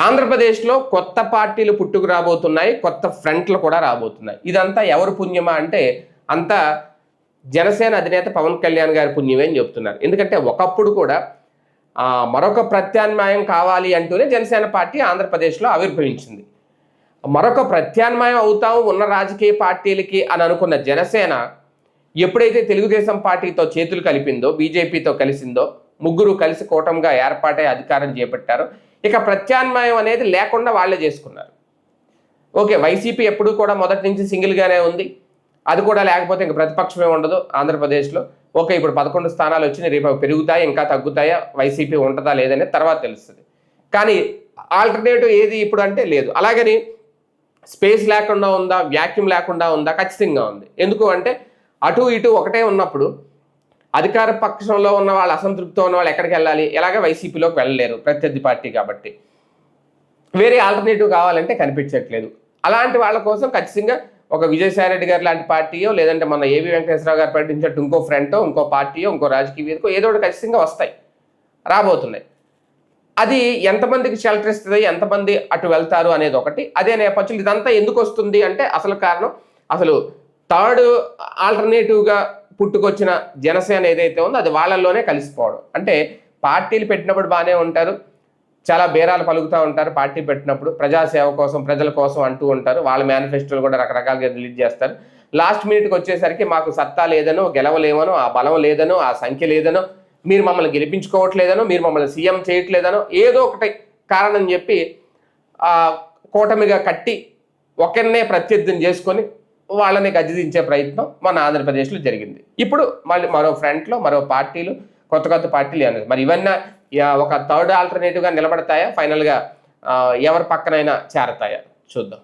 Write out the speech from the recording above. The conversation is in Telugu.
ఆంధ్రప్రదేశ్లో కొత్త పార్టీలు పుట్టుకు రాబోతున్నాయి, కొత్త ఫ్రంట్లు కూడా రాబోతున్నాయి. ఇదంతా ఎవరు పుణ్యమా అంటే అంతా జనసేన అధినేత పవన్ కళ్యాణ్ గారి పుణ్యమే అని చెప్తున్నారు. ఎందుకంటే ఒకప్పుడు కూడా మరొక ప్రత్యామ్నాయం కావాలి అంటూనే జనసేన పార్టీ ఆంధ్రప్రదేశ్లో ఆవిర్భవించింది. మరొక ప్రత్యామ్నాయం అవుతాము ఉన్న రాజకీయ పార్టీలకి అని అనుకున్న జనసేన ఎప్పుడైతే తెలుగుదేశం పార్టీతో చేతులు కలిపిందో, బీజేపీతో కలిసిందో, ముగ్గురు కలిసి కూటమిగా ఏర్పాటై అధికారం చేపట్టారో ఇక ప్రత్యామ్నాయం అనేది లేకుండా వాళ్ళే చేసుకున్నారు. ఓకే, వైసీపీ ఎప్పుడు కూడా మొదటి నుంచి సింగిల్గానే ఉంది, అది కూడా లేకపోతే ఇంక ప్రతిపక్షమే ఉండదు ఆంధ్రప్రదేశ్లో. ఓకే, ఇప్పుడు 11 స్థానాలు వచ్చినాయి, రేపు పెరుగుతాయి ఇంకా తగ్గుతాయా, వైసీపీ ఉంటుందా లేదనే తర్వాత తెలుస్తుంది. కానీ ఆల్టర్నేటివ్ ఏది ఇప్పుడు అంటే లేదు. అలాగని స్పేస్ లేకుండా ఉందా, వ్యాక్యూమ్ లేకుండా ఉందా? ఖచ్చితంగా ఉంది. ఎందుకు అంటే అటు ఇటు ఒకటే ఉన్నప్పుడు అధికార పక్షంలో ఉన్న వాళ్ళు, అసంతృప్తితో ఉన్న వాళ్ళు ఎక్కడికి వెళ్ళాలి? ఎలాగ వైసీపీలోకి వెళ్ళలేరు, ప్రత్యర్థి పార్టీ కాబట్టి. వేరే ఆల్టర్నేటివ్ కావాలంటే కనిపించట్లేదు. అలాంటి వాళ్ళ కోసం ఖచ్చితంగా ఒక విజయసాయి రెడ్డి గారు లాంటి పార్టీయో, లేదంటే మన ఏవి వెంకటేశ్వరరావు గారు ప్రకటించినట్టు ఇంకో ఫ్రంటో, ఇంకో పార్టీయో, ఇంకో రాజకీయ వేదికో ఏదో ఒకటి ఖచ్చితంగా వస్తాయి, రాబోతున్నాయి. అది ఎంతమందికి షెల్టర్ ఇస్తుంది, ఎంతమంది అటు వెళ్తారు అనేది ఒకటి. అదే నేపథ్యంలో ఇదంతా ఎందుకు వస్తుంది అంటే అసలు కారణం, అసలు థర్డ్ ఆల్టర్నేటివ్గా పుట్టుకొచ్చిన జనసేన ఏదైతే ఉందో అది వాళ్ళల్లోనే కలిసిపోవడం. అంటే పార్టీలు పెట్టినప్పుడు బాగానే ఉంటారు, చాలా బేరాలు పలుకుతూ ఉంటారు. పార్టీ పెట్టినప్పుడు ప్రజాసేవ కోసం, ప్రజల కోసం అంటూ ఉంటారు. వాళ్ళ మేనిఫెస్టోలు కూడా రకరకాలుగా రిలీజ్ చేస్తారు. లాస్ట్ మినిట్కి వచ్చేసరికి మాకు సత్తా లేదనో, గెలవలేమనో, ఆ బలం లేదనో, ఆ సంఖ్య లేదనో, మీరు మమ్మల్ని గెలిపించుకోవట్లేదనో, మీరు మమ్మల్ని సీఎం చేయట్లేదనో ఏదో ఒకటి కారణం చెప్పి కూటమిగా కట్టి ఒకరినే ప్రత్యర్థిని చేసుకొని వాళ్ళని గద్దెదించే ప్రయత్నం మన ఆంధ్రప్రదేశ్లో జరిగింది. ఇప్పుడు మళ్ళీ మరో ఫ్రంట్లో మరో పార్టీలు, కొత్త కొత్త పార్టీలు అనేది మరి ఇవన్నీ ఒక థర్డ్ ఆల్టర్నేటివ్గా నిలబడతాయా? ఫైనల్గా ఎవరి పక్కనైనా చేరతాయా? చూద్దాం.